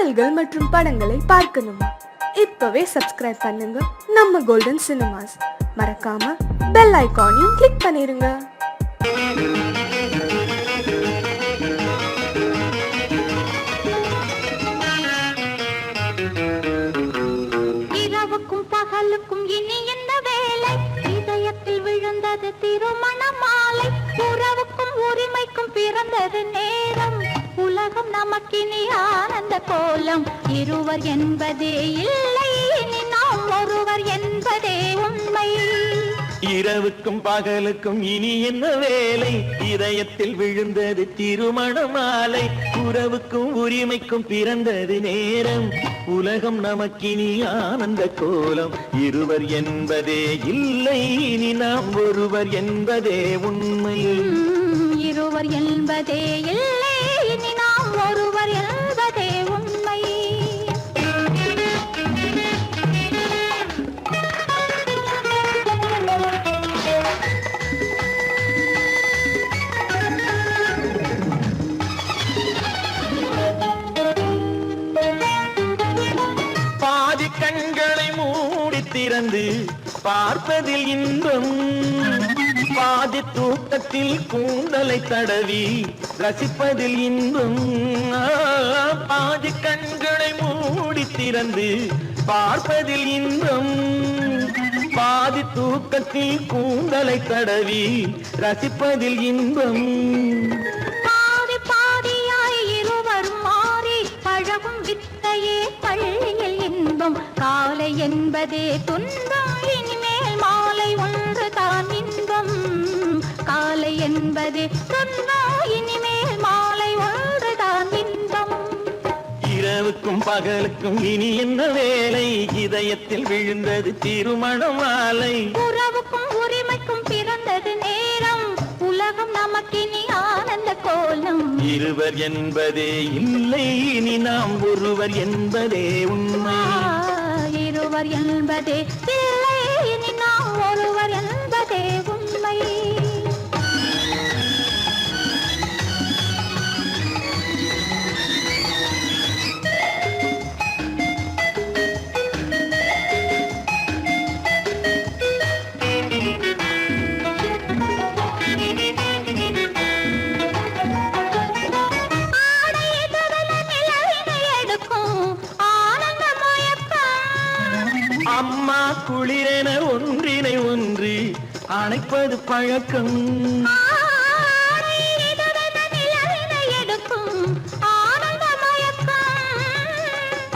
பாடல்கள் மற்றும் படங்களை பார்க்கணுமா? இப்பவே சப்ஸ்கிரைப் பண்ணுங்க நம்ம கோல்டன் சினிமாஸ். மறக்காம பெல் ஐகானையும் கிளிக் பண்ணிருங்க. இரவுக்கும் பகலுக்கும் இனி என்ன வேலை? இதயத்தில் விழுந்தது திருமண மாலை. உறவுக்கும் உரிமைக்கும் பிறந்தது நேரம். உலகம் நமக்கினி ஆனந்த கோலம். இருவர் என்பதே இல்லை, இனி நாம் ஒருவர் என்பதே உண்மை. இரவுக்கும் பகலுக்கும் இனி என்ன வேலை? இதயத்தில் விழுந்தது திருமண மாலை. உறவுக்கும் உரிமைக்கும் பிறந்தது நேரம். உலகம் நமக்கினி ஆனந்த கோலம். இருவர் என்பதே இல்லை, இனி நாம் ஒருவர் என்பதே உண்மை. இருவர் என்பதே இல்லை, இனி நாம் ஒருவர் என்பதே உண்மை. பாதி கண்களை மூடி திறந்து பார்ப்பதில் இன்பம். பாதி தூக்கத்தில் கூந்தலை தடவி ரசிப்பதில் இன்பம். பாதி கண்களை மூடி திறந்து பார்ப்பதில் இன்பம். பாதி தூக்கத்தில் கூந்தலை தடவி ரசிப்பதில் இன்பம். பாதி பாதியாய் இருவர் மாறி பழகும் வித்தையே பள்ளியில் இன்பம். காலை என்பதே துன்பம், இனிமேல் மாலை ஒன்று தான் இன்பம். காலை என்பதே துன்பம், இனிமேல் மாலை ஒன்று தான் இன்பம். இரவுக்கும் பகலுக்கும் இனி என்ன வேலை? இதயத்தில் விழுந்தது திருமண மாலை. உறவுக்கும் உரிமைக்கும் பிறந்தது நேரம். உலகம் நமக்கினி ஆனந்த கோலம். இருவர் என்பதே இல்லை, இனி நாம் ஒருவர் என்பதே உண்மை. இருவர் என்பதே இல்லை, இனி நாம் ஒருவர் என்பதே உண்மை. அம்மா குளிரென ஒன்றினை ஒன்று அணைப்பது பழக்கம்.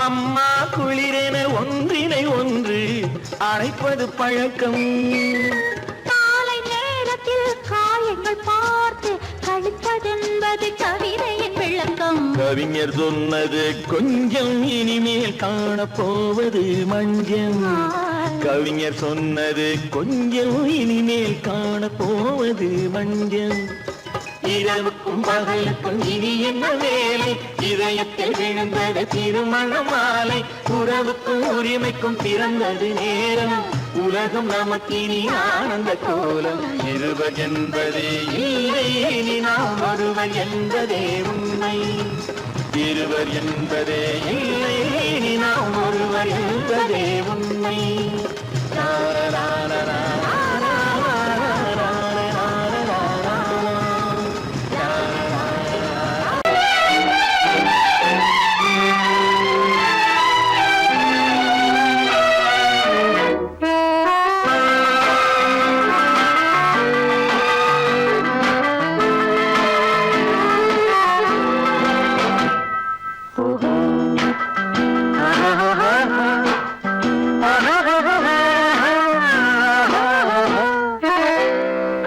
அம்மா குளிரென ஒன்றினை ஒன்று அணைப்பது பழக்கம். காலை நேரத்தில் காயங்கள் பார்த்து கழிப்பதென்பது கவிதையின் விளக்கம். கவிஞர் சொன்னது கொஞ்சம், இனிமேல் காணப்போவது மஞ்சம். கவிஞர் சொன்னது கொஞ்சம், இனிமேல் காணப்போவது மஞ்சம். இரவுக்கும் பகலுக்கும் இனி என்ன வேலை? இதயத்தில் விழுந்தது திருமண மாலை. உறவுக்கும் உரிமைக்கும் பிறந்தது நேரம். உலகம் நமக்கினி ஆனந்த கோலம். இருவர் என்பதே இல்லை, இனி நாம் ஒருவர் என்பதே உண்மை. இருவர் என்பதே இல்லை, இனி நாம் ஒருவர் என்பதே உண்மை.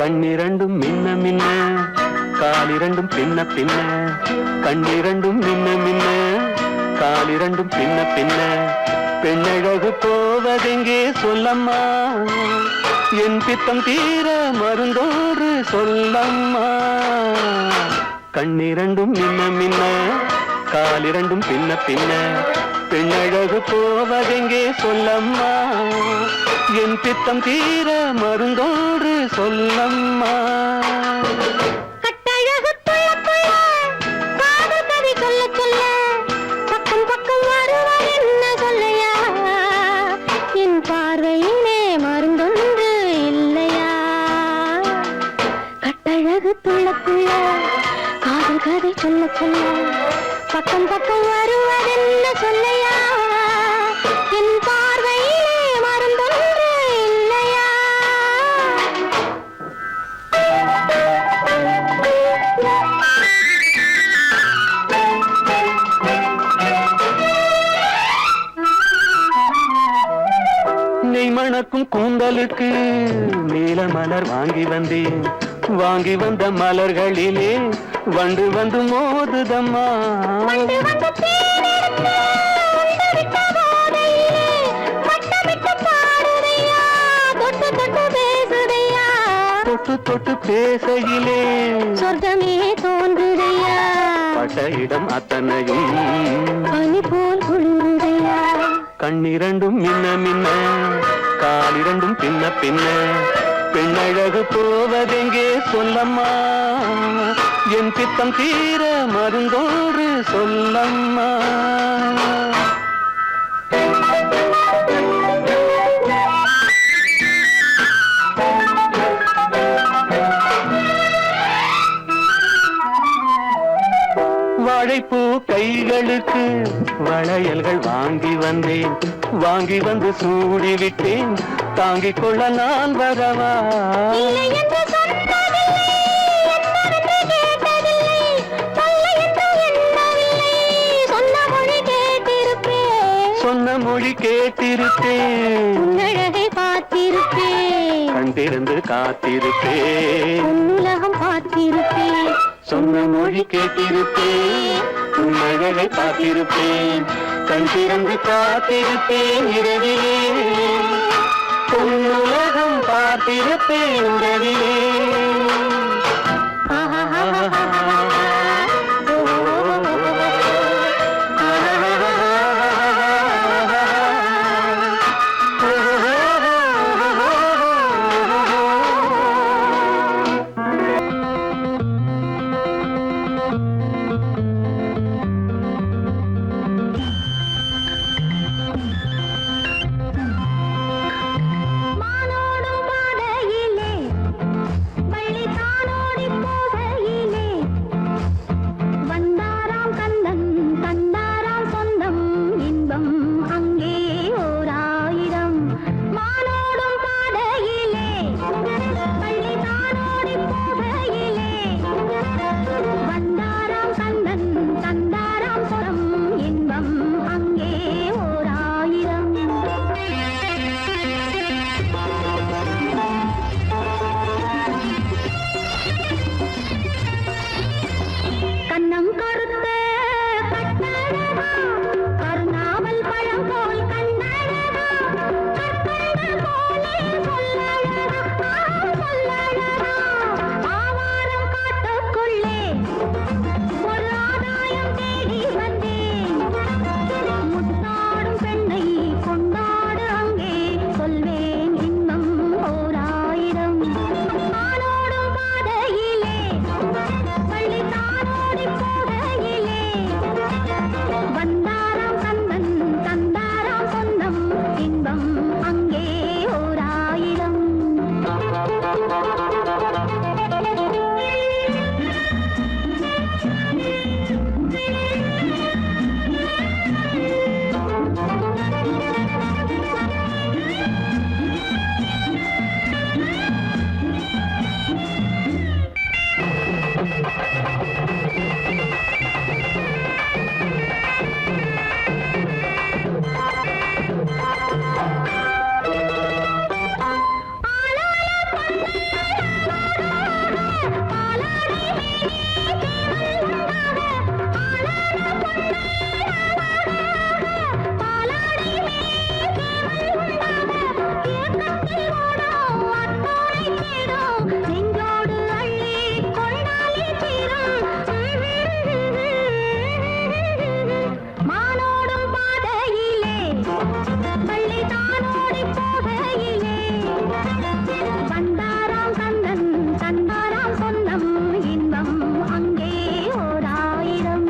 கண்ணிரண்டும் மின்ன மின்ன, காலிரண்டும் பின்ன பின்ன. கண்ணிரண்டும் மின்ன மின்ன, காலிரண்டும் பின்ன பின்ன. பெண்ணழகு போவதெங்கே சொல்லம்மா? என் பித்தம் தீர மருந்தோடு சொல்லம்மா. கண்ணிரண்டும் மின்ன மின்ன, காலிரண்டும் பின்ன பின்ன. பெண்ணழகு போவதெங்கே சொல்லம்மா? என் பித்தம் தீர மருந்தோடு சொல்லம்மா. கட்டழகு சொல்ல சொல்ல, காதல் கதை சொல்ல சொல்ல, பக்கம் பக்கம் வருவதென்ன சொல்லையா என் பார்வையிலே மருந்தொன்று இல்லையா நெய் மணக்கும் கூந்தலுக்கு நீல மலர் வாங்கி வந்தேன் வாங்கி வந்த மலர்களிலே வண்டு வந்து மோதுதம்மா வந்து வந்து தேனெடுத்து உண்டு விட்ட போதையிலே வட்டமிட்டு பாடுதையா தொட்டு தொட்டு பேசுதையா தொட்டு தொட்டு பேசையிலே சொர்க்கமே தோன்றுதையா பட்ட இடம் அத்தனையும் பனி போல் குளிருதையா கண்ணிரண்டும் மின்ன மின்ன காலிரண்டும் பின்ன பின்ன பெண்ணழகு போவதெங்கே சொல்லம்மா என் பித்தம் தீர மருந்தோடு சொல்லம்மா வாழைப்பூ கைகளுக்கு வளையல்கள் வாங்கி வந்தேன் வாங்கி வந்து சூடி விட்டேன் தாங்கிக் கொள்ள நான் வரவா இல்லை என்று சொன்னதில்லை என்னவென்று கேட்டதில்லை தொல்லை என்று எண்ணவில்லை சொன்ன மொழி கேட்டிருப்பேன் சொன்ன மொழி கேட்டிருப்பேன் உன்னழகை பார்த்திருப்பேன் கண் திறந்து காத்திருப்பேன் உன்னுலகம் பார்த்திருப்பேன் சொன்ன மொழி கேட்டிருப்பேன் உன் அழகை பார்த்திருப்பேன் கண் திறந்து காத்திருப்பேன் இரவிலே உன்னுலகம் பார்த்திருப்பேன் உறவிலே மானோடும் பாதையிலே வள்ளி தானோடி போகையிலே வந்தாராம் கந்தன் தந்தாராம் சொந்தம் இன்பம் அங்கே ஓராயிரம் மானோடும் பாதையிலே வள்ளி தானோடி போகையிலே வந்தாராம் கந்தன் தந்தாராம் சொந்தம் இன்பம் அங்கே ஓராயிரம் கண்ணம் கருத்த கட்டழகா கருணாவல் பழம் போல் கண்ணழகா கற்கண்டு போலே சொல்லழகா சொல்லழகா ஆவாரம் காட்டுக்குள்ளே ஒரு ஆதாயம் தேடி வந்தேன் முத்தாடும் பெண்ணை கொண்டாடு அங்கே சொல்வேன் இன்பம் ஓராயிரம் ஆனோடும் பாதையிலே பள்ளி தானோடி போகையிலே வந்தாராம் கந்தன் தந்தாராம் சொந்தம் இன்பம் அங்கே ஓராயிரம் நெஞ்சோடு அள்ளி கொண்டாலே தீரும் மானோடும் பாதையிலே பள்ளி தானோடி போகையிலே வந்தாராம் கந்தன் தந்தாராம் சொந்தம் இன்பம் அங்கே ஓராயிரம்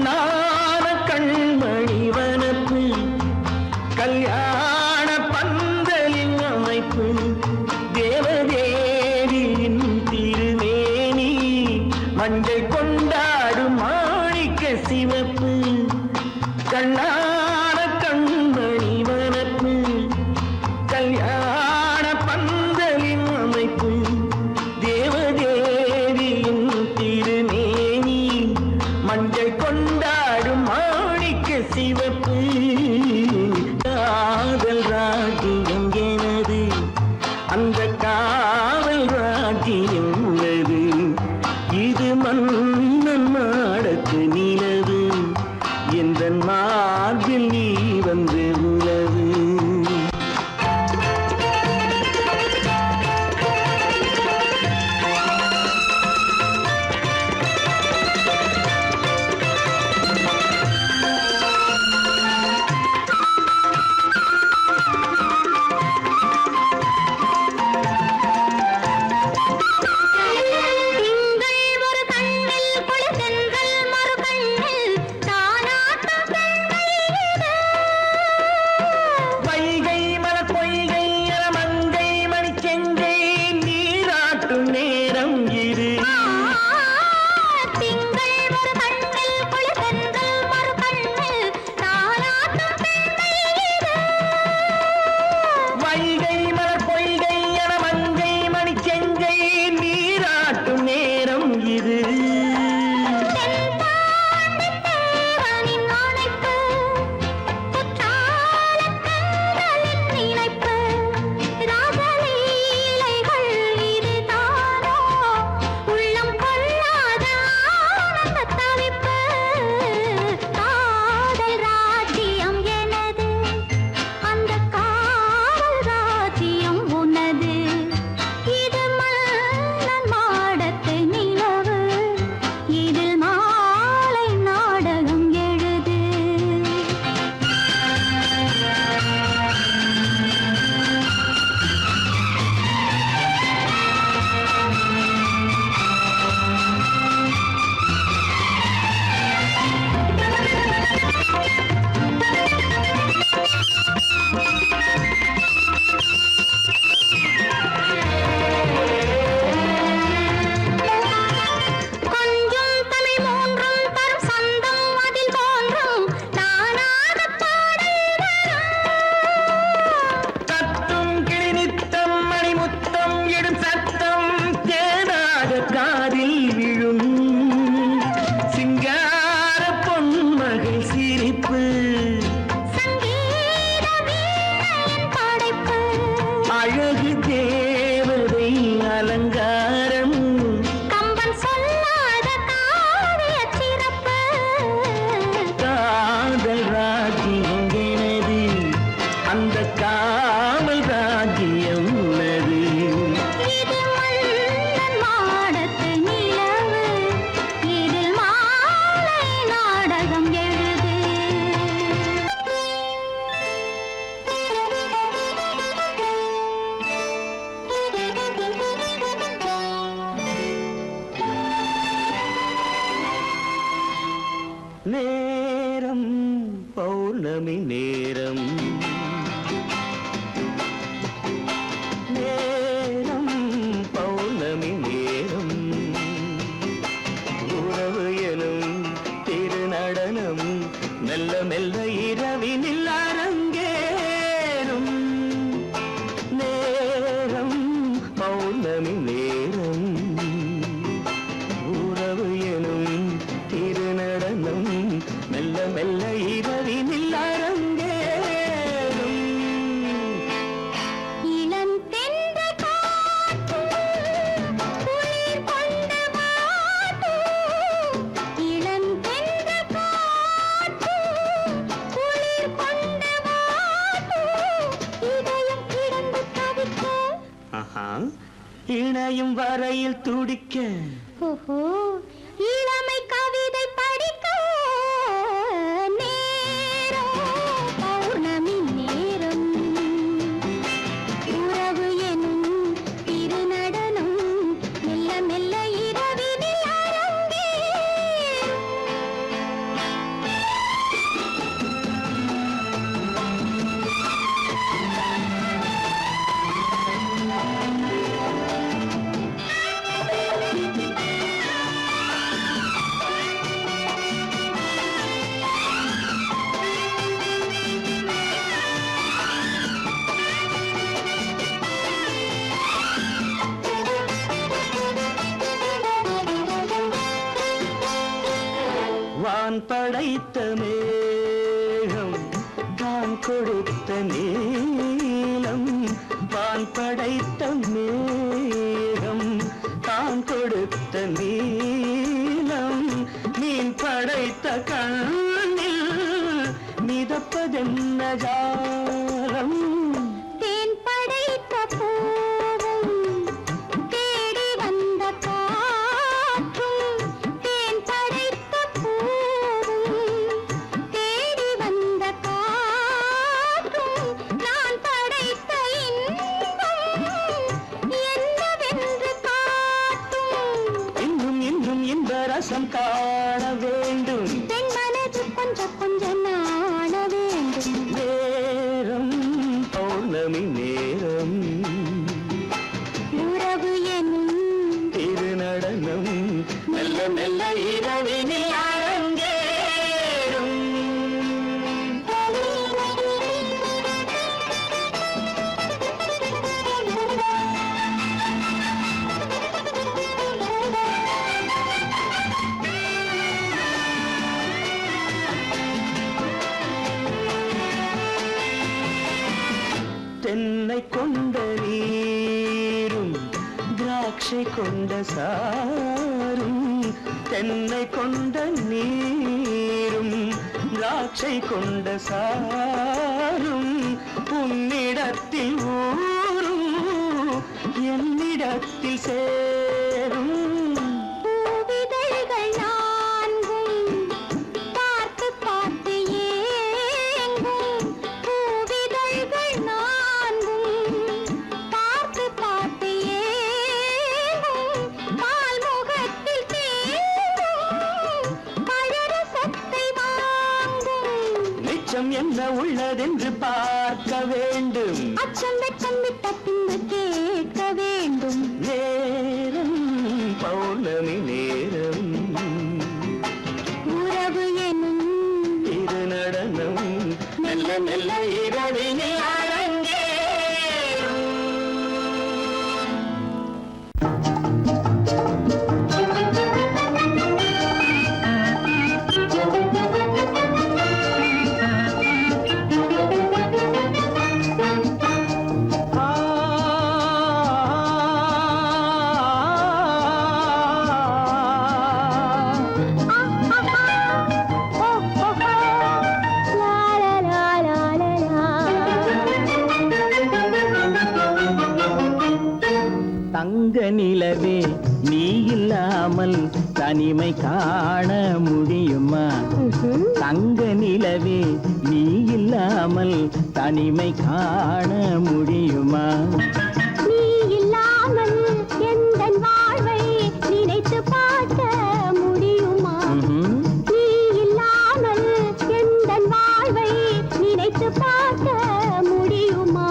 கண்ணான கண்மணி வனப்பு கல்யாண பந்தலின் அமைப்பு தேவதேவியின் திருமேனி மஞ்சள் கொண்டாடும் மாணிக்க சிவப்பு கண்ணான கண்மணி வனப்பு கல்யாண பந்தலின் அமைப்பு தேவதேவியின் திருமேனி மஞ்சள் கொண்டாடும் மாணிக்க சிவப்பு காதல் ராஜ்யம் எனது அந்த காவல் ராஜ்யம் உள்ளது இது மன்னன் மாடத்து நிலவு எந்த மார்பில் நீ வந்து உலவு திங்கள் ஒரு கண்ணில் குளிர்தென்றல் மறு கண்ணில் தானாட்டம் பெண்மையிலே வைகை மலர் பொய்கை மங்கை மணி செங்கை நீராட்டும் நேரம் இது திங்கள் ஒரு கண்ணில் குளிர்தென்றல் மறு கண்ணில் தானாட்டம் பெண்மையிலே வைகை மலர் பொய்கை மங்கை மணி செங்கை நீராட்டும் நேரம் இது தென்பாண்டித் தேவனின் அணைப்பு குற்றாலக் கண்களின் நினைப்பு ராசலீலைகள் இதுதானோ உள்ளம் கொள்ளாத ஆனந்த தவிப்பு காதல் ராஜ்யம் எனது அந்த காவல் ராஜ்யம் உனது இது மன்னன் மாடத்து நிலவு இதில் மாலை நாடகம் எழுது கொஞ்சம் தமிழ் மூன்றும் தரும் சந்தம் அதில் தோன்றும் நானாகப் பாடல் தத்தும் கிளி நித்தம் மணிமுத்தம் இடும் சத்தம் தேனாக காதில் விழும் சிங்கார பொன்மகள் சிரிப்பு சங்கீத வீணையின் படைப்பு அழகு தேவதை அலங்காரம் கம்பன் சொல்லாத காவிய சிறப்பு காதல் ராஜ்யம் எனது அந்த காவல் ராஜ்யம் உள்ளது இது மன்னன் மாடத்து நிலவு இதில் மாலை நாடகம் எழுது நேரம் பௌர்ணமி நேரம் நேரம் பௌர்ணமி நேரம் உறவு எனும் திருநடனம் மெல்ல மெல்ல இரவினில் அரங்கேறும் நேரம் பௌர்ணமி நேரம் உறவு எனும் திருநடனம் மெல்ல மெல்ல இரவினில் அரங்கேறும் இளம் தென்றல் காற்று குளிர் கொண்ட வாட்டு இளம் தென்றல் காற்று குளிர் கொண்ட வாட்டு இதயம் கிடந்து தவிக்க ஆஹா, இணையும் வரையில் துடிக்க ஓஹோ இளமை கவிதை படிக்க நேரம் பௌர்ணமி நேரம் உறவு எனும் திருநடனம் மெல்ல மெல்ல இரவினில் அரங்கேறும் வான் படைத்த மேகம் தான் கொடுத்த நீலம் வான் படைத்த மேகம் தான் கொடுத்த நீலம் மீன் படைத்த கண்ணில் மிதப்பதென்ன ஜாலம் தேன் படைத்த பூவும் தேடி வந்த காற்றும் தேன் படைத்த பூவும் தேடி வந்த காற்றும் நான் படைத்த இன்பம் என்னவென்று காட்டும் இன்னும் இன்னும் இன்ப ரசம் காண வேண்டும் பெண் மனது கொஞ்சம் கொஞ்சம் நாண வேண்டும் நேரம் பௌர்ணமி நேரம் உறவு எனும் திருநடனம் மெல்ல மெல்ல இரவினில் அரங்கேறும் தென்னை கொண்ட நீரும் திராட்சை கொண்ட சாரும் தென்னை கொண்ட நீரும் திராட்சை கொண்ட சாரும் உன்னிடத்தில் ஊரும் என்னிடத்தில் சேரும் பூவிதழ்கள் நான்கும் பார்த்து பார்த்து ஏங்கும் பூவிதழ்கள் நான்கும் பார்த்து பார்த்து ஏங்கும் பால்முகத்தில் தேங்கும் பழரசத்தை வாங்கும் நிச்சம் என்ன உள்ளதென்று பார்க்க வேண்டும் அச்சம் வெச்சம் விட்ட பின்பு கேட்க வேண்டும் நேரம் பௌர்ணமி நேரம் உறவு எனும் திருநடனம் மெல்ல மெல்ல இரவினில் அரங்கேறும் தங்க நிலவே நீ இல்லாமல் தனிமை காண முடியுமா தங்க நிலவே நீ இல்லாமல் தனிமை காண முடியுமா நீ இல்லாமல் எந்தன் வாழ்வை நினைத்து பார்க்க முடியுமா நீ இல்லாமல் எந்தன் வாழ்வை நினைத்து பார்க்க முடியுமா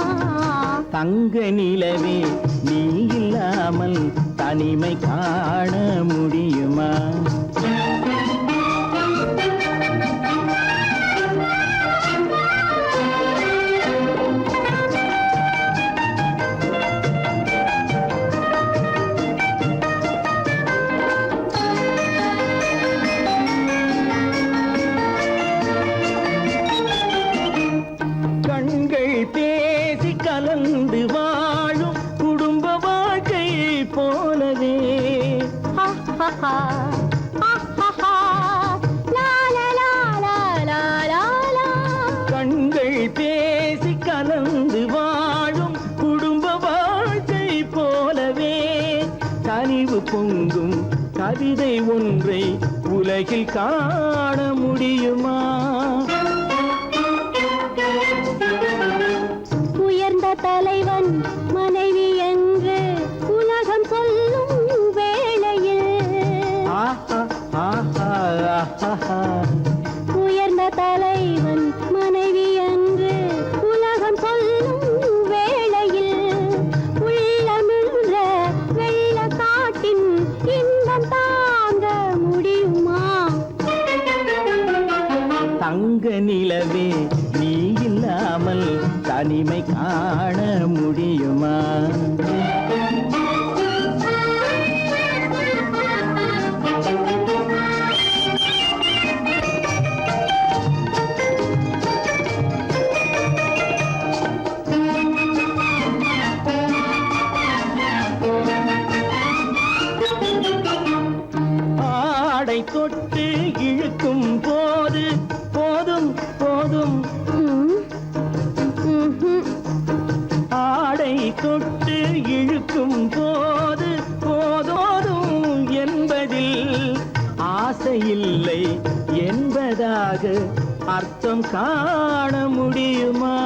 தங்க நிலவே நீ இல்லாமல் தனிமை காண முடியுமா கண்கள் பேசி கலந்து வாழும் குடும்ப வாழ்க்கை போலவே கண்கள் பேசி கலந்து வாழும் குடும்ப வாழ்க்கை போலவே கனிவு பொங்கும் கவிதை ஒன்றை உலகில் காண முடியுமா உயர்ந்த தலைவன் மனைவி என்று உலகம் சொல்லும் வேளையில் உயர்ந்த தலைவன் மனைவி என்று உலகம் சொல்லும் வேளையில் உள்ளமிழ்ற வெள்ள காட்டின் இன்பம் தாங்க முடியுமா தங்க நிலவே நீ இல்லாமல் தனிமை காண முடியுமா பார்க்கும் போது போதோதும் என்பதில் ஆசையில்லை என்பதாக அர்த்தம் காண முடியுமா?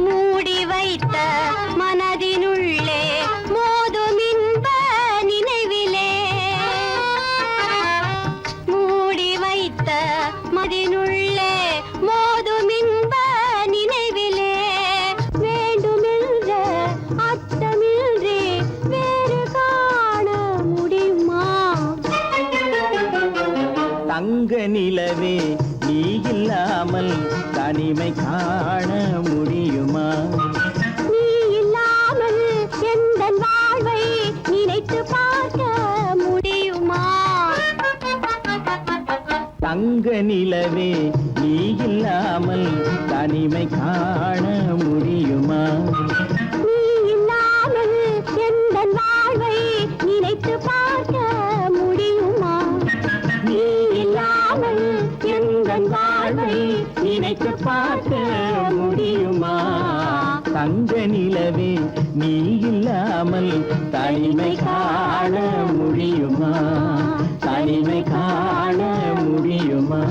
மூடி வைத்த மனதினுள்ளே மோதும் இன்ப நினைவிலே, மூடி வைத்த மனதினுள்ளே மோதும் இன்ப நினைவிலே, வேண்டுமென்ற அர்த்தமின்றி வேறு காண முடியுமா? தங்க நிலவே நீ இல்லாமல் தனிமை காண முடியுமா? நீ இல்லாமல் எந்தன் வாழ்வை நினைத்து பார்க்க முடியுமா? தங்க நிலவே நீ இல்லாமல் தனிமை காண முடியுமா? நீ இல்லாமல் எந்தன் வாழ்வை நினைத்து பார்க்க முடியுமா? நீ இல்லாமல் எந்தன் வாழ்வை நினைத்து பார்க்க முடியுமா? தங்க நிலவே நீ இல்லாமல் தனிமை காண முடியுமா? தனிமை காண முடியுமா?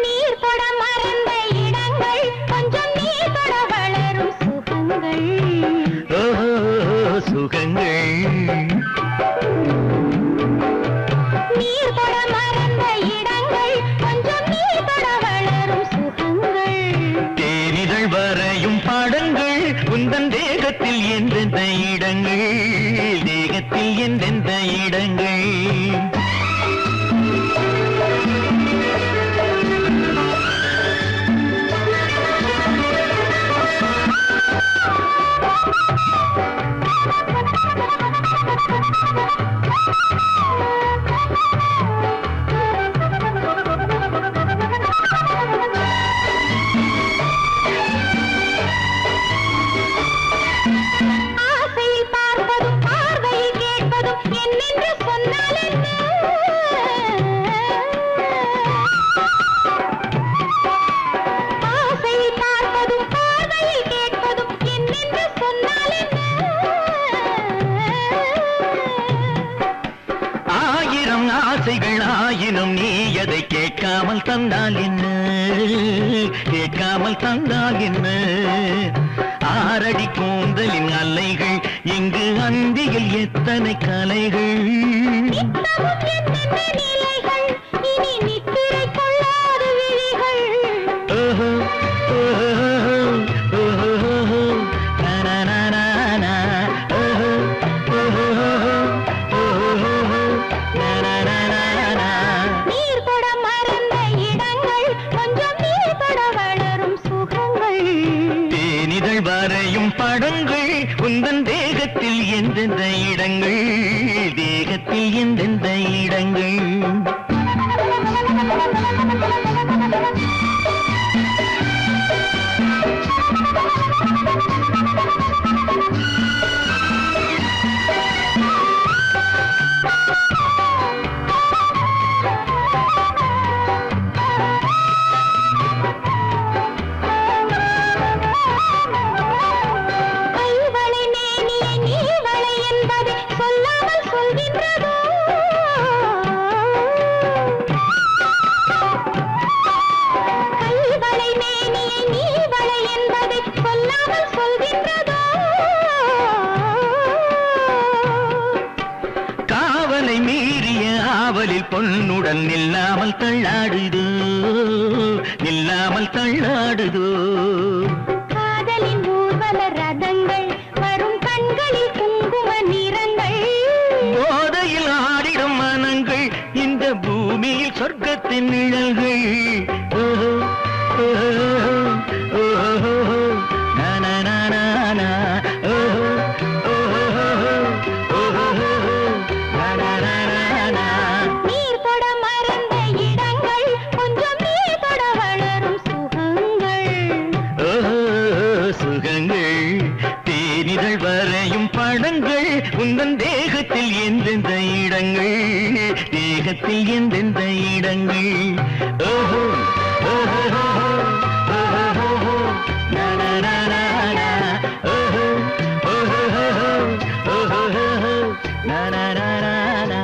நீர் தொட மறந்த இடங்கள், கொஞ்சம் நீர் தொட வளரும் சுகங்கள். சுகங்கள் நீர் தொட மறந்த இடங்கள், கொஞ்சம் நீர் தொட வளரும் சுகங்கள். தேனிதழ் வரையும் பாடங்கள் உந்தன் தேகத்தில் எந்தெந்த இடங்கள், தேகத்தில் எந்தெந்த இடங்கள். ஆசையில் பார்ப்பதும் பார்வையில் கேட்பதும் என்னென்று சொன்னால் என்ன? ஆசையில் பார்ப்பதும் பார்வையில் கேட்பதும் என்னென்று சொன்னால் என்ன? ஆயிரம் ஆசைகள் ஆயினும் நீ அதை கேட்காமல் தந்தால் என்ன, கேட்காமல் தந்தால் என்ன? ஆரடி கூந்தலின் அலைகள் இங்கு அந்தியில் எத்தனை கலைகள். நித்தமும் என்னென்ன நிலைகள், இனி நித்திரை கொள்ளாத விழிகள். ஓஹோ, ஓஹோ, ஓஹோ, நனனனனா, ஓஹோ, ஓஹோ, ஓஹோ, நனனனனா. நீர் தொட மறந்த இடங்கள், கொஞ்சம் நீர் தொட வளரும் சுகங்கள். தேனிதழ் வரையும் படங்கள் உந்தன் தேகத்தில் எந்தெந்த இடங்கள், தேகத்தில் எந்தெந்த இடங்கள். கைவளை மேனியை நீவளை என்பதை சொல்லாமல் சொல்கின்றதோ? கைவளை மேனியை நீவளை என்பதை சொல்லாமல் சொல்கின்றதோ? காவலை மீறிய ஆவலில் பொன்னுடன் நில்லாமல் தள்ளாடுதோ, நில்லாமல் தள்ளாடுதோ. காதலின் ஊர்வல ரதங்கள் வரும் கண்களில் குங்கும நிறங்கள். போதையில் ஆடிடும் மனங்கள் இந்த பூமியில் சொர்க்கத்தின் நிழல்கள். ஓஹோ, ஓஹோ, ஓஹோ, நனனனனா, ஓஹோ, ஓஹோ, ஓஹோ, நனனனனா. நீர் தொட மறந்த இடங்கள், கொஞ்சம் நீர் தொட வளரும் இனி எந்தெந்த இடங்கள் ஓஹோ ஓஹோ ஓஹோ நா நா நா நா ஓஹோ ஓஹோ ஓஹோ நா நா நா நா.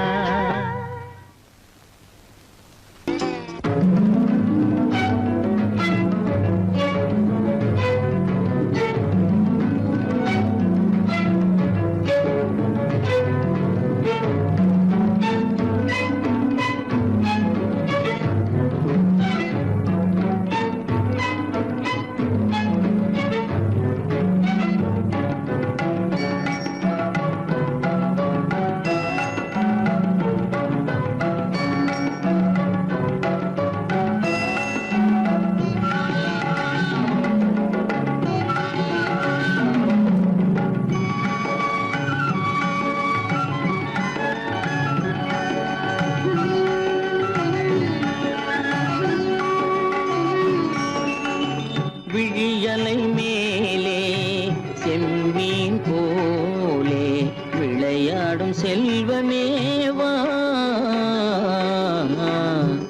விழியலை மேலே செம்மீன் போலே விளையாடும் செல்வமேவா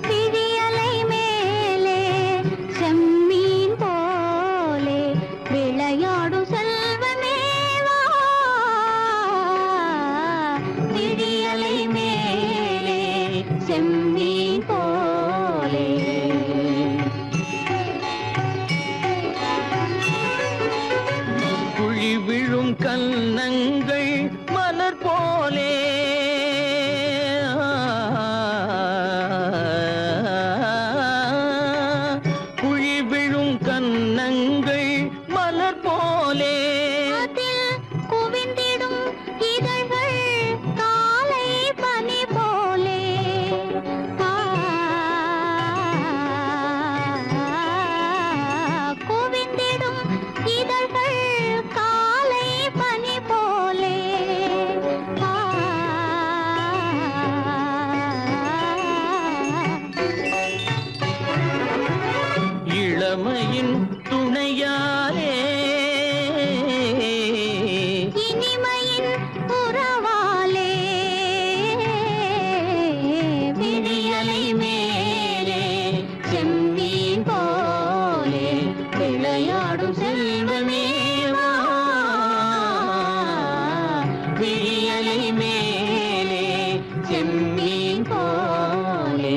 விழியலை மேலே செம்மீன் போலே விளையாடும் செல்வமேவா விழியலை மேலே செம்மீன் போலே குழி விழும் கன்னங்கள் மலர் போலே குழி விழும் கன்னங்கள் மலர் போலே அதில் குவிந்திடும் இதழ்கள் காலை பனி போலே குவிந்திடும் இதழ்கள் காலை பனி போலே இளமையின் துணையாலே இனிமையின் உறவாலே விழியலை மேலே செம்மீன் போலே விளையாடும் செல்வமேவா விழியலை மேலே செம்மீன் போலே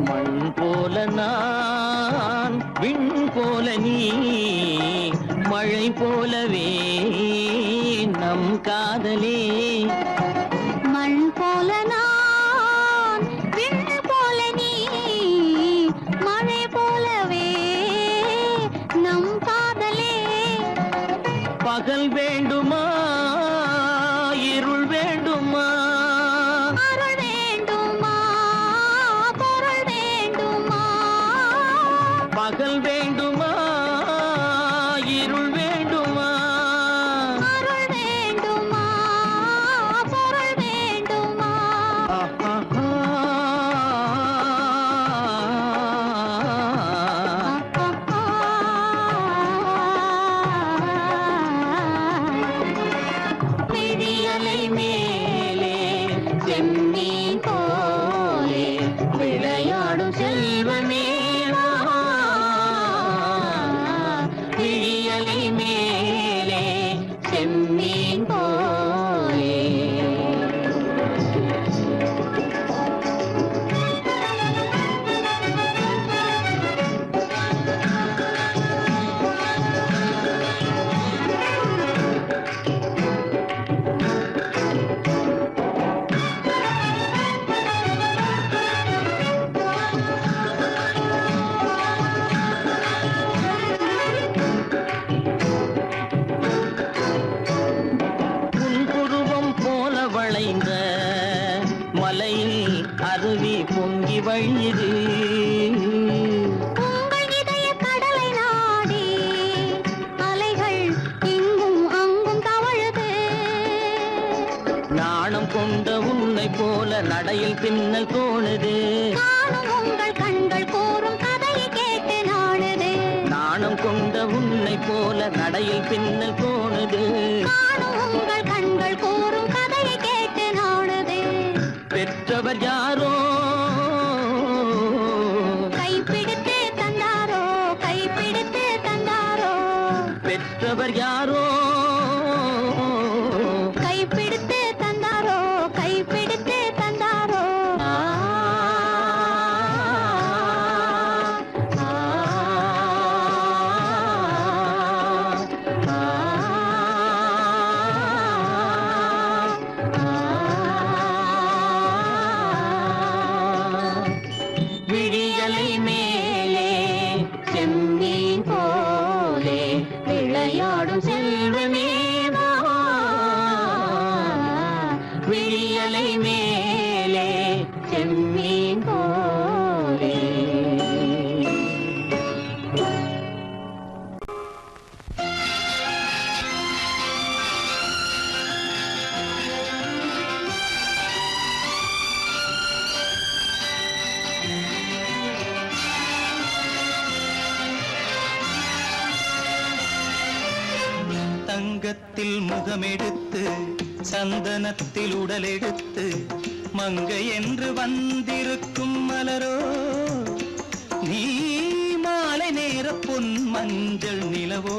மண் போல நான் விண் போல நீ மழை போலவே நம் காதலே மண் போல நான் விண் போல நீ மழை போலவே நம் காதலே பகல் வேண்டுமா இருள் வேண்டுமா அருள் வேண்டுமா பொருள் வேண்டுமா பகல் வேண்டுமா இருள் வேண்டுமா அருள் வேண்டுமா பொருள் வேண்டுமா விழியலை மேலே செம்மீன் போலே விளையாடும் செல்வமேவா விழியலை மேலே செம்மீன் போலே அருவி பொங்கி வழியுது உங்கள் இதய கடலை நாடி நாணம் கொண்ட உன்னை போல நடையில் பின்னல் தோணுது. நானும் உங்கள் கண்கள் கூறும் கதையை கேட்டு நாடுது. நாணம் கொண்ட உன்னை போல நடையில் பின்னல் தோணுது. நானும் உங்கள் கண்கள் கூறும் கதையை கேட்டு நாடுது. பெற்றவர் யாரோ கைப்பிடித்து தந்தாரோ, கைப்பிடித்து தந்தாரோ. பெற்றவர் யாரோ கைப்பிடித்து தந்தாரோ, கைப்பிடித்து தந்தாரோ. விழியலை மேலே செம்மீன் போலே விளையாடும் செல்வமே வா. விழியலை மேலே செம்மீன் போலே. தங்கத்தில் முகமெடுத்து சந்தனத்தில் உடலெடுத்து மங்கை என்று வந்திருக்கும் மலரோ நீ மாலை நேர பொன் மஞ்சள் நிலவோ.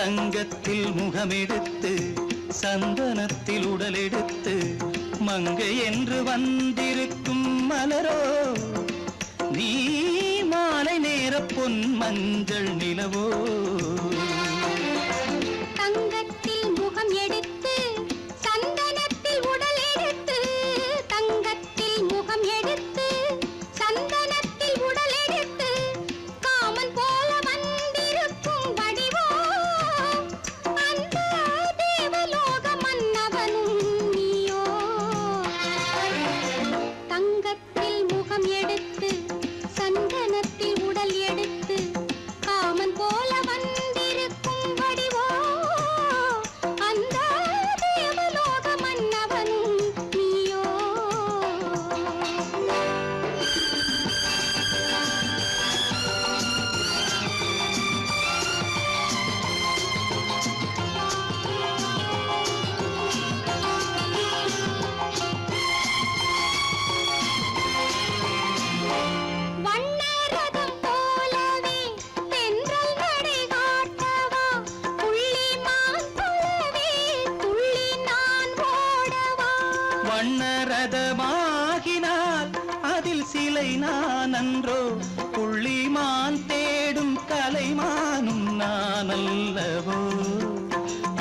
தங்கத்தில் முகமெடுத்து சந்தனத்தில் உடலெடுத்து மங்கை என்று வந்திருக்கும் மலரோ நீ மாலை நேர பொன் மஞ்சள் நிலவோ. தங்கத்தில் முகம் எடுத்து சந்தனத்தில் உடல் எடுத்து. தங்கத்தில் முகம் எடுத்து சந்தனத்தில் உடல் எடுத்து காமன் போல வந்திருக்கும் வடிவோ அந்த தேவலோக மன்னவனும் நீயோ. தங்கத்தில் முகம் எடுத்து சந்தனத்தில் உடல் எடுத்து காமன் போல வந்திருக்கும் வடிவோ அந்த தேவலோக மன்னவனும் நீயோ. வண்ணரதம் போலவே தென்றல் நடை காட்டவா. புள்ளிமான் போலவே துள்ளி நான் ஓடவா. வண்ணரதமாகினால் அதில் சிலை நான் அன்றோ புள்ளிமான் தேடும் கலைமானும் நான் அல்லவோ.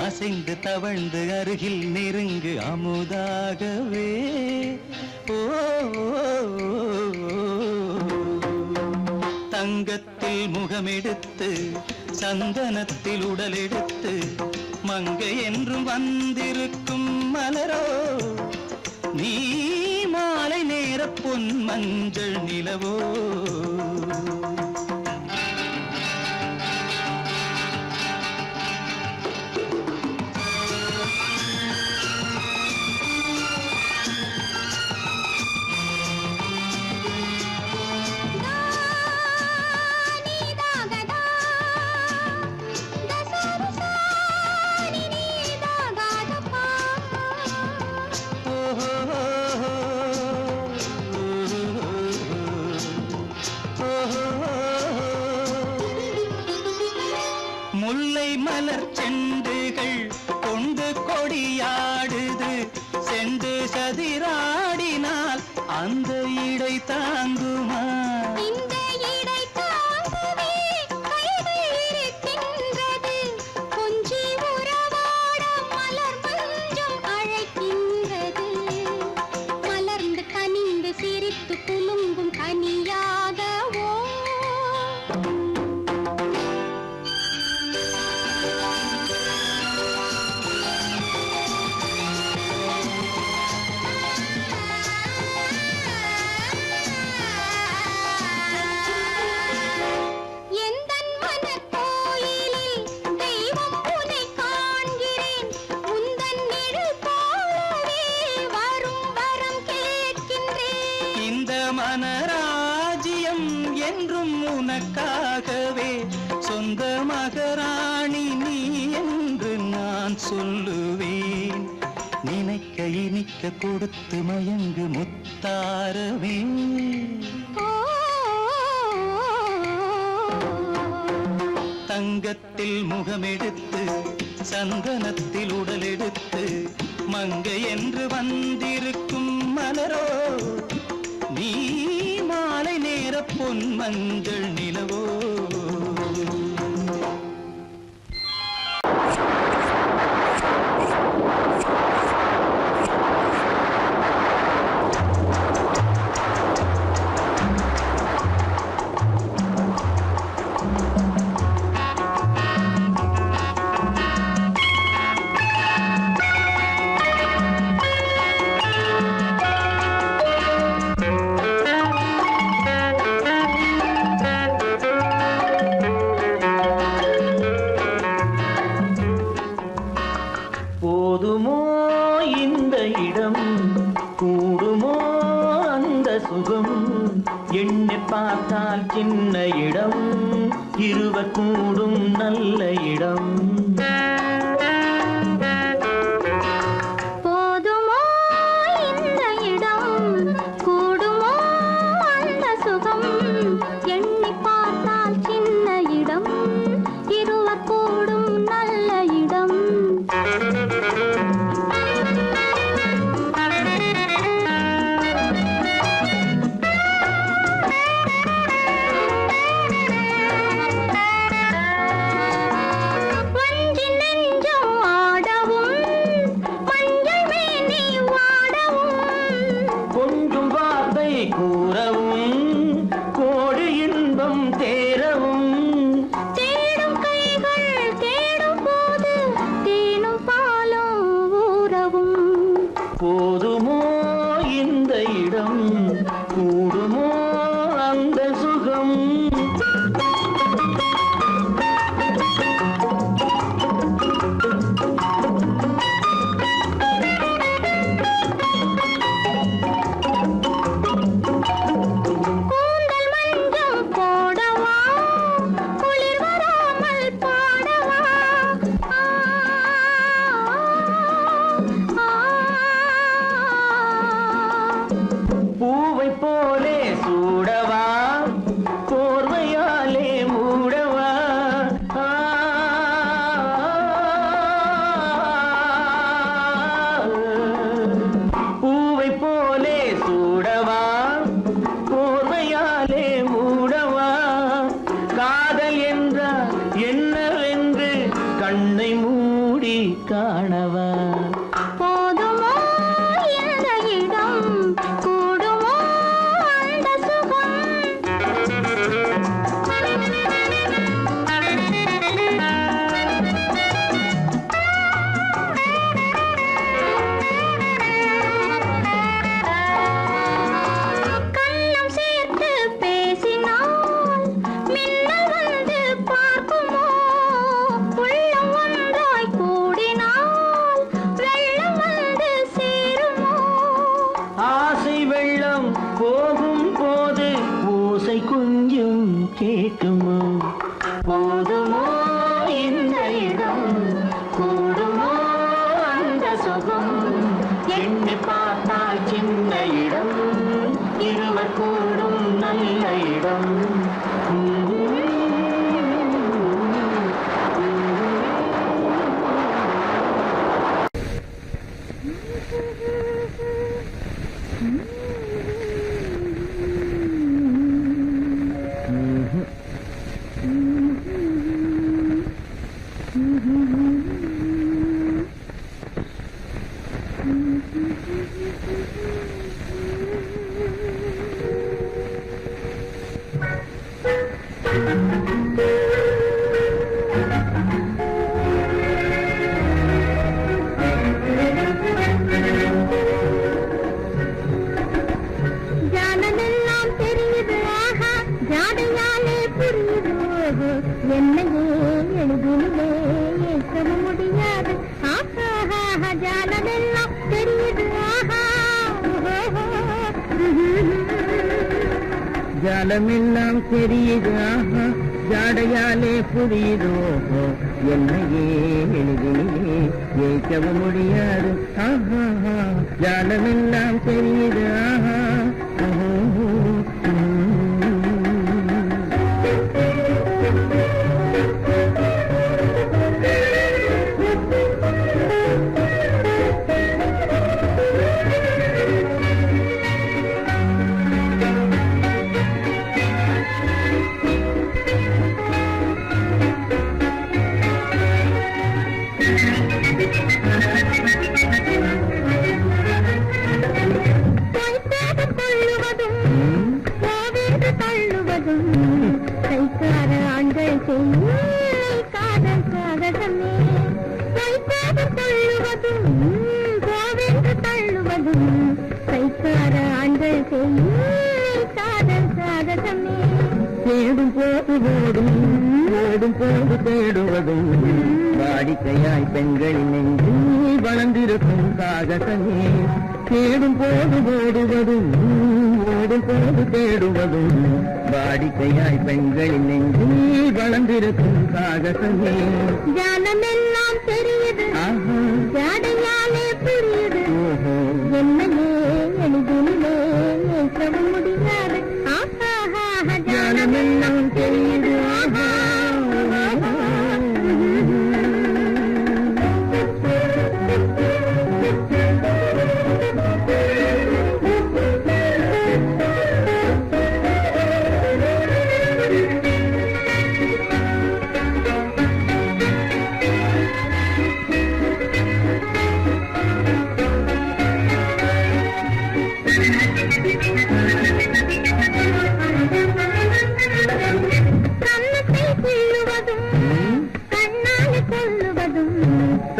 அசைந்து தவழ்ந்து அருகில் நெருங்கு அமுதாகவே ஓ. தங்கத்தில் முகமெடுத்து சந்தனத்தில் உடலெடுத்து மங்கை என்றும் வந்திருக்கும் மலரோ நீ மாலை நேர பொன் மஞ்சள் நிலவோ. முல்லை மலர் செண்டுகள் கொண்டு கொடியாடுது செண்டு சதிராடினால் அந்த இடை தாங்குமா. இந்த இடை தாங்குவே கைகள் இருக்கின்றது. கொஞ்சி உறவாட மலர் மஞ்சம் அழைக்கின்றது. மலர்ந்து கனிந்து சிரித்து குலுங்கும் கனியாகவோ. சொல்லுவேன். நினைக்க இனிக்க கொடுத்து மயங்கு முத்தாரவே. தங்கத்தில் முகமெடுத்து சந்தனத்தில் உடலெடுத்து மங்கை என்று வந்திருக்கும் மலரோ, நீ மாலை நேர பொன் மஞ்சள் நிலவோ. போதுமோ இந்த இடம், கூடுமோ அந்த சுகம், எண்ணி பார்த்தால் சின்ன இடம், இருவர் கூடும் நல்ல இடம். போதுமோ இந்த இடம், கூடுமோ அந்த சுகம், எண்ணி பார்த்தால் சின்ன இடம், இருவர் கூடும் நல்ல இடம். கூறவும் கோடி இன்பம் தேரவும், தேடும் கைகள் தேடும் போது தேனும் பாலும் ஊறவும். போதுமோ இந்த இடம், கூடுமோ அந்த சுகம். பூவை போலே சூடவா, போர்வையாலே மூடவா. பூவை போலே சூடவா, போர்வையாலே மூடவா. காதல் என்றால் என்னவென்று கண்ணை மூடி காணவா. போதுமோ இந்த இடம், கூடுமோ அந்த சுகம். கண்ணம் சேர்த்து பேசினால் மின்னல் வந்து பார்க்குமோ, உள்ளம் ஒன்றாய் கூடினால் வெள்ளம் வந்து சேருமோ. ஆசை வெள்ளம் போகும் போது ஓசை கொஞ்சம் கேட்குமோ. போதுமோ இந்த இடம், கூடுமோ அந்த சுகம், எண்ணி பார்த்தால் சின்ன இடம், இருவர் கூடும் நல்ல இடம். ஜானமெல்லாம் தெரியுது ஆஹா, ஜாடையாலே புரியுது ஓஹோ, என்னையே எழுதினே ஏற்க முடியாது. ஆஹா ஜானமெல்லாம் தெரியுது ஆஹா. ஜாலமெல்லாம் தெரியுது ஆஹா, ஜாடையாலே புரியுதோ, என்னையே எழுதினே ஜெயிக்கவும் முடியாது. ஆஹா ஜாலமெல்லாம் தெரியுது. ஆஹா கைக்கார ஆண்கள் செய்யும் காதல் சாகசமே. கைக்காரர் தள்ளுவதும் கோவென்று தள்ளுவதும் கைக்கார ஆண்கள் செய்யும் காதல் சாகசமே. தேடும் போது ஓடும் ஓடும் போது தேடுவதும் வாடிக்கையாய் பெண்களின் நெஞ்சு வளர்ந்திருக்கும் சாகசமே. தேடும் போது ஓடுவதும் ஓடும் போது தேடுவதும் வாடிக்கையாய் பெண்களின் நெஞ்சு வளர்ந்திருக்கும் சாகசமே. ஜானமெல்லாம் தெரியுது, ஜாடையாலே புரியுது. என்னையே எளிதிலே ஏற்றவும் முடியாது. ஜானமெல்லாம் தெரியுது.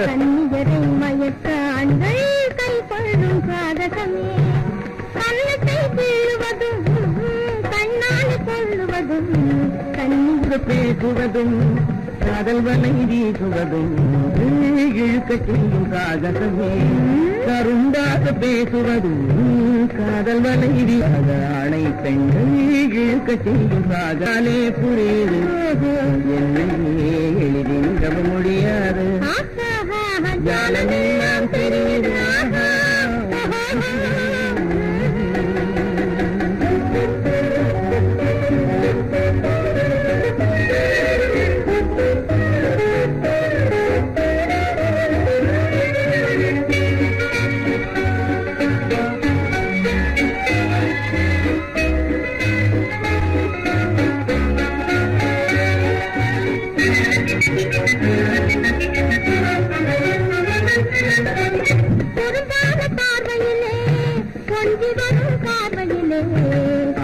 கண்ணியரை மயக்க ஆண்கள் கைப்பழும் சாகசமே. கண்ணத்தை வீழுவதும் கண்ணால் கொள்ளுவதும் கண்ணீர் பேசுவதும் காதல் வலை வீசுவதும் இழுக்க செய்யும் சாகசமே. கருண்டாக பேசுவதும் காதல் வலை வீசாத ஆணை பெண்கள் இழுக்க செய்யும் சாகாலே புரியுது. என்னையே எளிதில் முடியாது. ஜாலமெல்லாம் தெரியுது.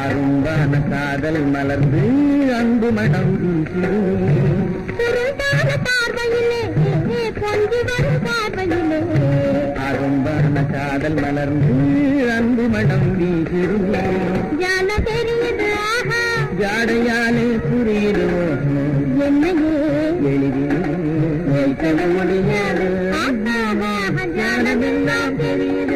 அரும்பான காதல் மலர்ந்து அன்பு மனம் பார்வையிலே பொங்கி வரும் பார்வையிலே அரும்பான காதல் மலர்ந்து அன்பு மனம் வீசிருமே. ஜான தெரியுது. ஜாடையாலே புரியுது. என்னையே எளிதில் வைக்க முடியாது. ஜானமெல்லாம் தெரியுது.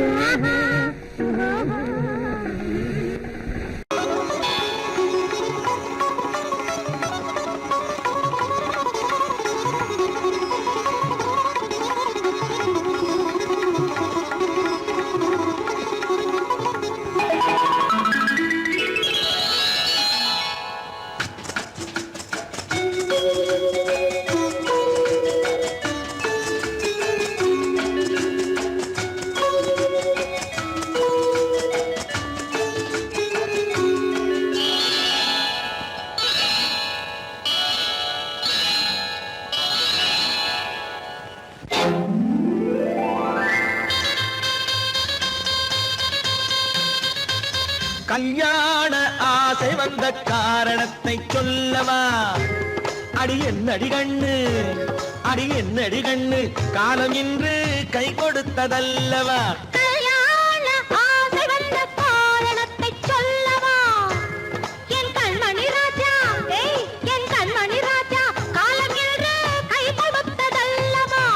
கல்யாண ஆசை வந்த காரணத்தை சொல்லவா? அடி என்னடி கண்ணு, அடி என்னடி கண்ணு, காலம் இன்று கை கொடுத்ததல்லவா? கல்யாண ஆசை வந்த காரணத்தை சொல்லவா? என் கண்மணி ராஜா, என் கண்மணி ராஜா, காலம் இன்று கை கொடுத்ததல்லவா?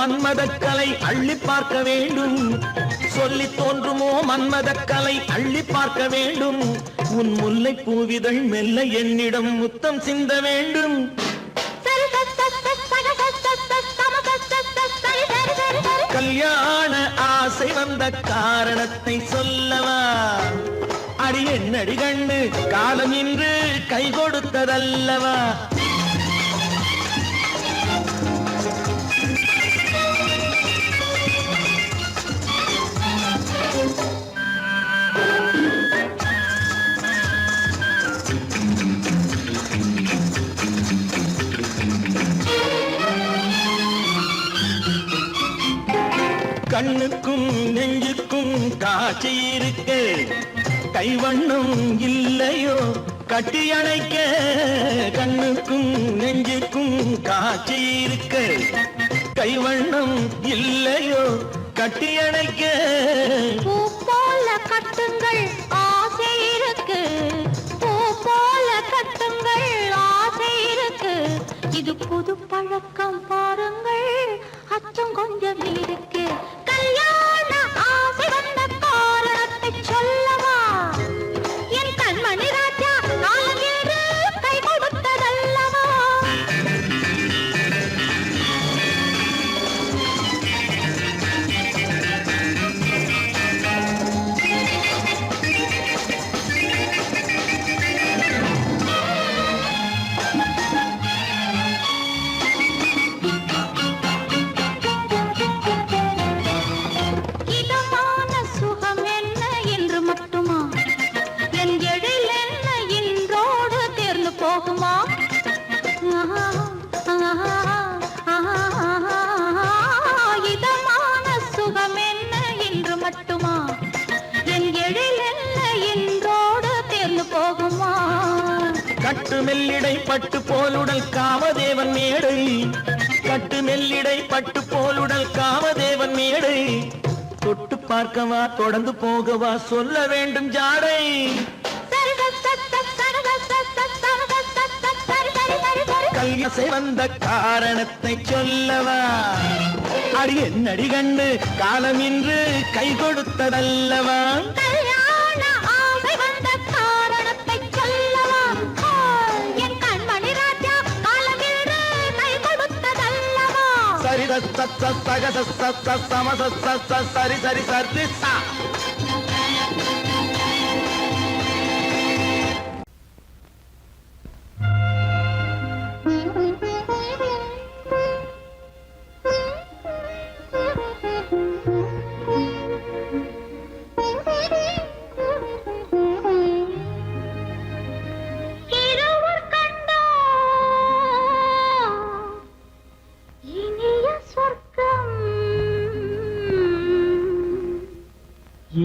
மன்மதக்கலை அள்ளி பார்க்க வேண்டும் சொல்லி தோன்றுமோ மன்மதக்கலை அள்ளி பார்க்க வேண்டும் உன் முல்லை பூவிதழ் மெல்ல என்னிடம் முத்தம் சிந்த வேண்டும் கல்யாண ஆசை வந்த காரணத்தை சொல்லவா அடி என்னடி கண்ணு காலம் இன்று கை கொடுத்ததல்லவா கண்ணுக்கும் நெஞ்சுக்கும் காட்சி இருக்கு கைவண்ணம் இல்லையோ கட்டி அணைக்க கண்ணுக்கும் நெஞ்சுக்கும் காட்சி இருக்கு கைவண்ணம் இல்லையோ கட்டி அணைக்க பூ போல கட்டுங்கள் ஆசை இருக்கு பூ போல கட்டுங்கள் ஆசை இருக்கு இது புது பழக்கம் பாருங்கள் அச்சம் கொஞ்சம் இருக்கு கல்யாண ஆசை வந்த காரணத்தை சொல்லவா என் கண்மணி ராஜா நாளேறு கை கொடுத்ததல்லவா இதமான சுகம் என்ன என்று மட்டுமா என் எழில் என்ன என்றோடு தேர்ந்து போகுமா கட்டு மெல்லிடை பட்டு போலுடல் காமதேவன் மேடை கட்டு மெல்லிடை பட்டு போலுடல் காமதேவன் மேடை தொட்டு பார்க்கவா தொடர்ந்து போகவா சொல்ல வேண்டும் ஜாடை கல்யாசை வந்த காரணத்தை சொல்லவா அடி என்னடி கண்டு காலம் இன்று கை கொடுத்ததல்லவா கல்யாண ஆசை வந்த காரணத்தை சொல்லவா என் கண்மணி ராஜா காலமின்று கை கொடுத்ததல்லவா சரி சக சம சரி சரி சரி சா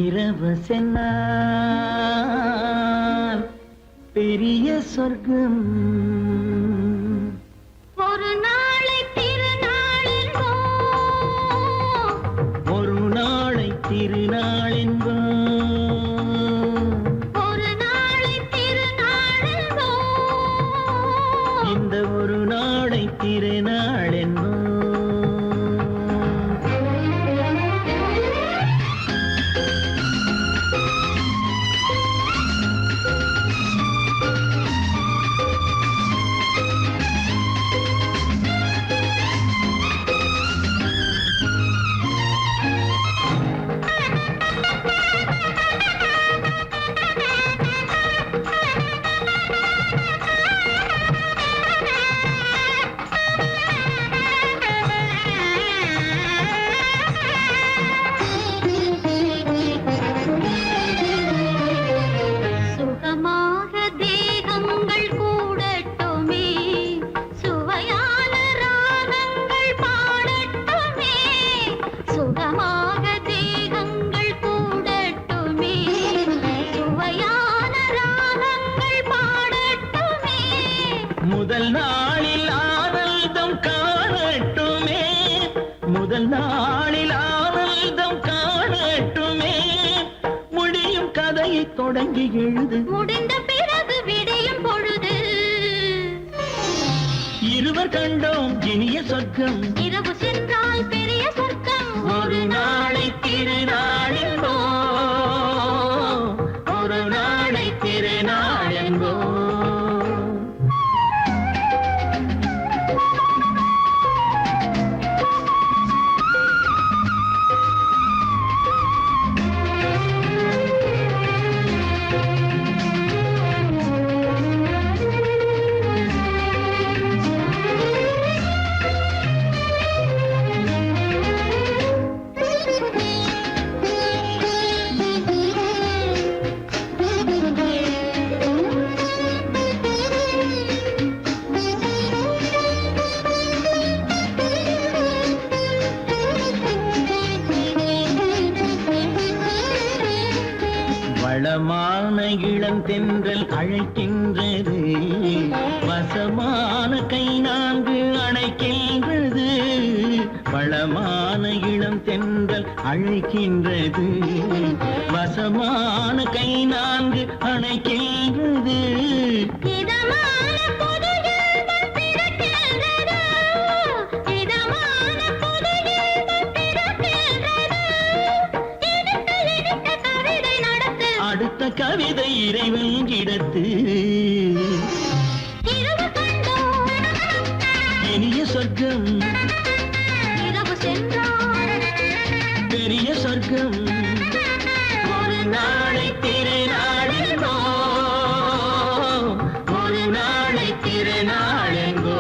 இரவு சென்னால் பெரிய சொர்க்கம் ஒரு நாளை திருநாளென்போ ஒரு நாளை திருநாளென்போ ஒரு நாளை திருநாளென்போ இந்த ஒரு நாளை திருநாளென்போ முதல் நாளில் ஆனந்தம் காணட்டுமே முதல் நாளில் ஆனந்தம் காணட்டுமே முடியும் கதையை தொடங்கி எழுது முடிந்த பிறகு விடியும் பொழுது இருவர் கண்டோம் இனிய சொர்க்கம் இரவு சென்றால் பெரிய நாளை திருநாளெங்கோ ஒரு நாளை திருநாளெங்கோ வளமான இளந்தென்றல் அழைக்கின்றது வசமான கை நான்கு அணைக்கின்றது வளமான இளந்தென்றல் அழைக்கின்றது வசமான கை நான்கு அணைக்கின்றது இதமான புது இன்பம் பிறக்கின்றது. இதமான புது இன்பம் பிறக்கின்றது. இனித்த இனித்த கவிதை நடத்து. அடுத்த கவிதை இறைவன் இடத்து இரவு கண்டோம். இனிய சொர்க்கம் இரவு சென்றோம். பெரிய சொர்க்கம் ஒரு நாளை திருநாளெங்கோ ஒரு நாளை திருநாளெங்கோ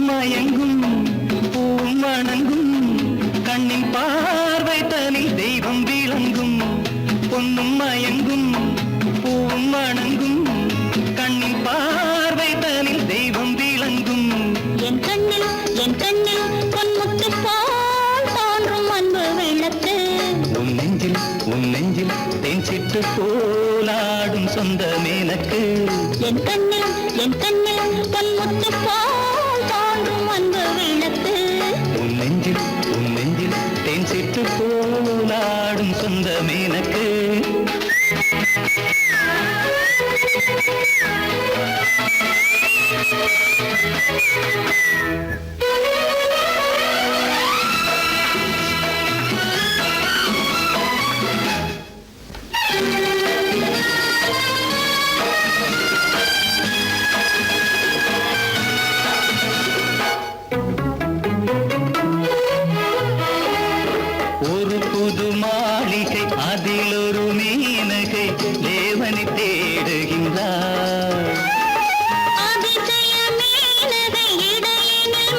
மயங்கும் பூமணங்கும் கண்ணின் பார்வை தனில் தெய்வம் விளங்கும் பொன்னும் மயங்கும் பூமணங்கும் கண்ணின் பார்வை தனில் தெய்வம் விளங்கும் என் கண்ணில் பொன்முத்து போல் தோன்றும் அன்பு விளக்கு. உன் நெஞ்சில் தேன் சிட்டு போலாடும் சொந்த மேனக்கு என் கண்ணில் பொன்முத்து போல் தோன்றும் அன்பு விளக்கு. உன் நெஞ்சில் தேன் சிட்டு போலாடும் சொந்த மேனக்கு ஒரு புது மாளிகை அதில் ஒரு மீனகை தேவனை தேடுகின்றார் அதிசய மேனகை இடையினில்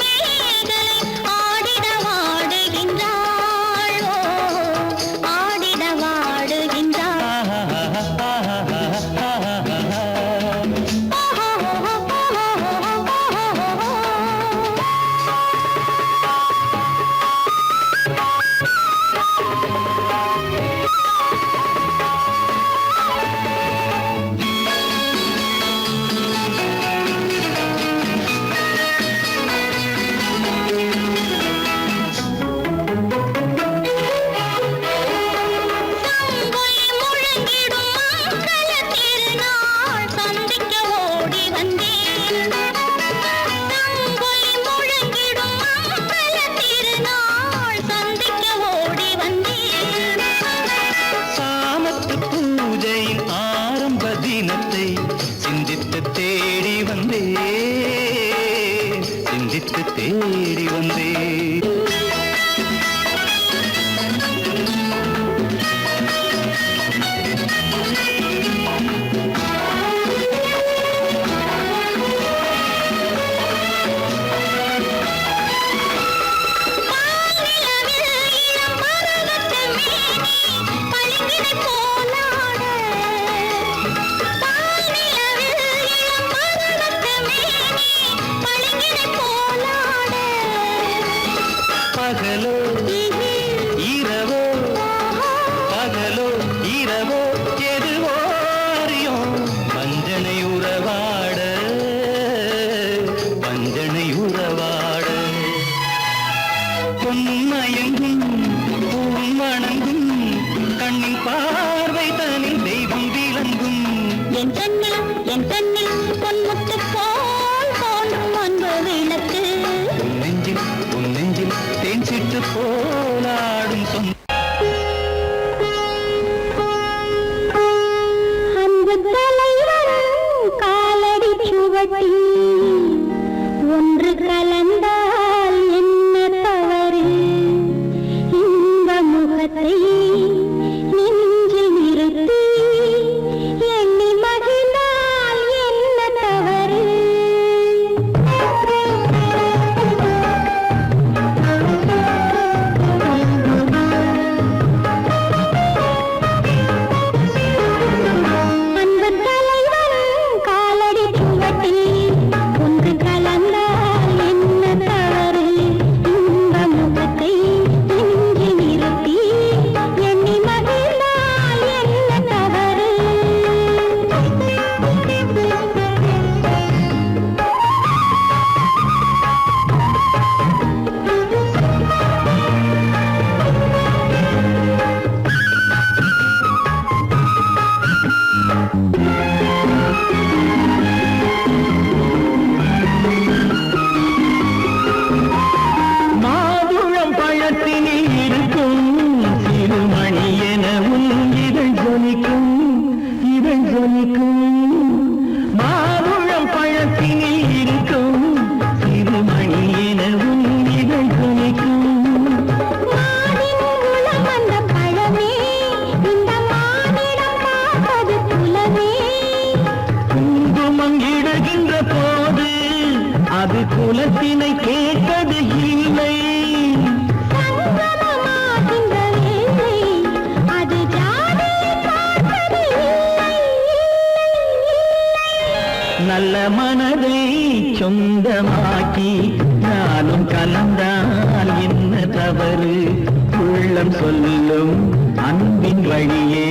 பகலோ இரவோ பகலோ இரவோ எதுவோ அறியோம் வஞ்சனை உறவாட வஞ்சனை உறவாட பொன்மயங்கும் பூவும் வணங்கும் கண்ணின் பார்வை தனில் தெய்வம் விளங்கும் என் கண்ணில் பொன்முத்து போல் தோன்றும் அன்பு விளக்கு உன் நெஞ்சில் தேன் சிட்டு போலாடும் சொந்த அன்பு தலைவன் காலடி சுவடி ஒன்று கலந்தால் என்ன தவறு இந்த முகத்தை நெஞ்சில் நிறுத்தி எண்ணி மகிழ்ந்தால் என்ன தவறு அன்பு தலைவன் காலடி சுவடி ஒன்று கலந்தால் என்ன தவறு இந்த முகத்தை நெஞ்சில் நிறுத்தி எண்ணி மகிழ்ந்தால் என்ன தவறு மாதுளம் பழத்தினில் இருக்கும் சிறுமணி எனவும் இதழ் ஜொலிக்கும் மாதுளம் பழத்தினில் இருக்கும் சிறுமணி எனவும் இதழ் ஜொலிக்கும் மானின் உளம் வந்த பழமே இந்த மானிடம் பார்ப்பது குலமே குங்குமம் இடுகின்ற போது அது குலத்தினை கேட்பது இல்லை சங்கமமாகின்ற வேளை அது ஜாதியை பார்ப்பது இல்லை நல்ல மனதை சொந்தமாக்கி நானும் கலந்தால் என்ன தவறு உள்ளம் சொல்லும் அன்பின் வழியே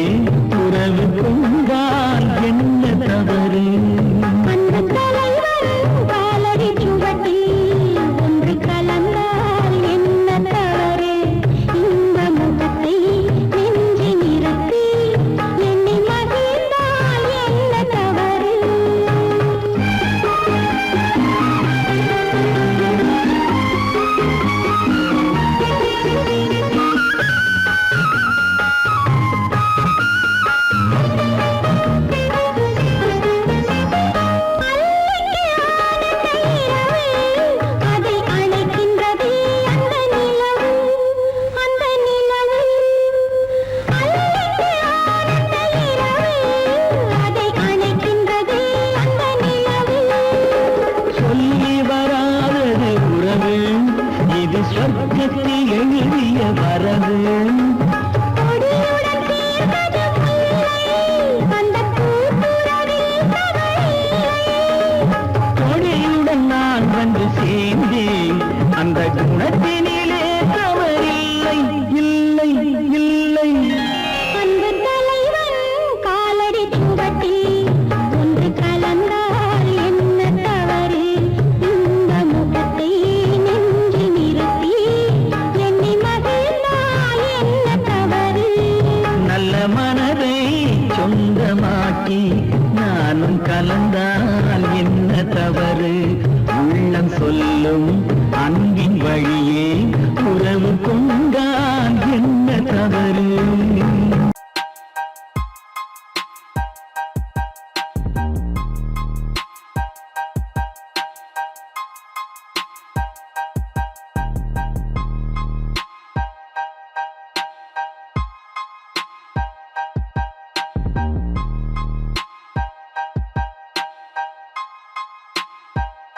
உறவு கொண்டால் என்ன தவறு அன்பு தலைவன் காலடி சுவடி ஒன்று கலந்தால் என்ன தவறு இந்த முகத்தை நெஞ்சில் நிறுத்தி எண்ணி மகிழ்ந்தால் என்ன தவறு அதை அழைக்கின்றது அந்த நிலவு அந்த நிலவு அல்லைக்கு ஆனந்த இரவு அதை அழைக்கின்றது அந்த நிலவு சொல்லி வராதது உறவு இது சொர்க்கத்தில் எழுதிய வரவு கொடியுடன் சேர்ந்தது முல்லை அந்த பூத்துறவில் தவறில்லை கொடியுடன் நான் வந்து சேர்ந்தேன் அந்த குணத்தினிலே தவறில்லை இல்லை இல்லை அன்பு தலைவன் காலடி சுவடி ஒன்று கலந்தால் என்ன தவறு இந்த முகத்தை நெஞ்சில் நிறுத்தி எண்ணி மகிழ்ந்தால் என்ன தவறு நல்ல மனதை சொந்தமாக்கி நானும் கலந்தால் என்ன தவறு உள்ளம் சொல்லும் அன்பின் வழியே உறவு கொண்டால் என்ன தவறு